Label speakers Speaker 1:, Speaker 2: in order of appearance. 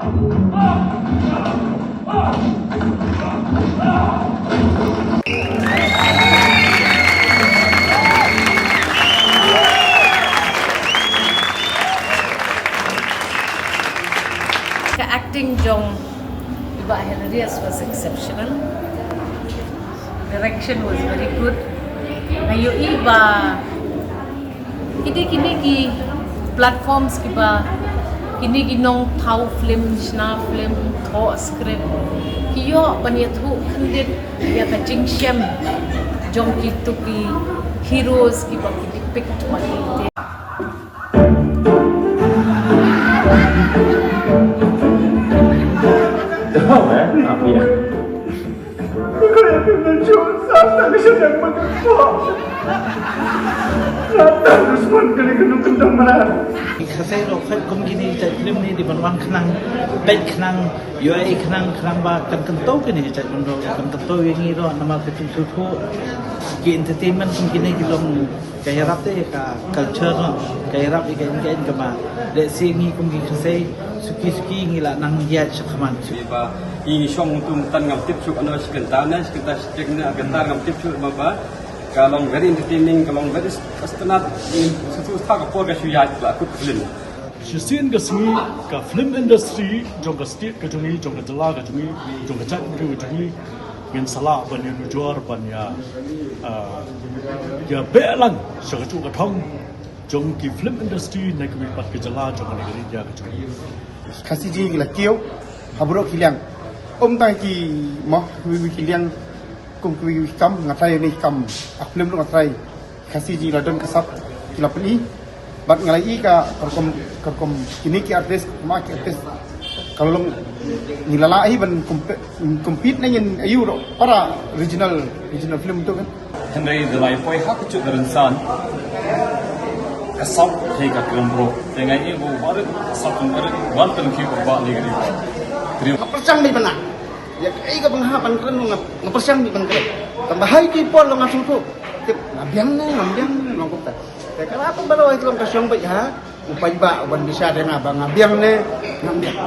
Speaker 1: The acting Jong Iba Hilarious was exceptional. Direction was very good. Ngayon iba kini ki platforms kiba kini ginong thau film na film tho script kiyo paniathu khandit ya ka jingsham Jong ki to ki heroes kiba ki depict mali
Speaker 2: Apa ya?
Speaker 3: Kaya pinag-siya tak siya yang magagawa. Terus man kali ganun kandang manan.
Speaker 4: Kasi lo khat kum gini chat film ni di banwan khnang pet khnang UI khnang ba kan to kini chat bando kan to yengi ro nama pitu thu ki entertainment kum gini gilong kaya rap te ka culture no kaya rap igen kama de singi kum gi khase suki ngila nang ya chakman
Speaker 5: ba i shong tum tan ngam tip chuk ano sekentar stekna gentar ngam tip chuk ba kalong very entertaining kalong very astanat sesu thak por ka shuyat la kut film
Speaker 6: Shin ka singi ka film industry jong ka state ka jungi jong ka jala ka jungi jong ka chat ka jungi ngin sala ban yu jor ban ya belang sa ka chu ka thong jong ki film industry na ka pat ka jala jong ka ri ya ka jungi
Speaker 3: Kasih gila kio, habro kiliang. Tai ki moh kiliang kum kam ngatai ni kam aklem lu ngatai. Kasih gila don kasap kila peni. Bat ngalai ka kerkom kini ki artis ma ki artis. Kalau long nilalai ban compete nangin ayu ro para regional film tu kan.
Speaker 5: henry the life boy hak chuk rinsan kasap he ka kambro tengai ni wo war kasap tum kare wan tan ki ba ni gari
Speaker 3: Ngapersang di mana? Ya kai ka panghapan kan ngapersang di bangkret. Tambahai ki pol long asung tu. Ngabiang long kota. Kaya apa baru itu long kasyong ba ha? Upay ba wan bisa dengan abang ngabiang ne ngambiang.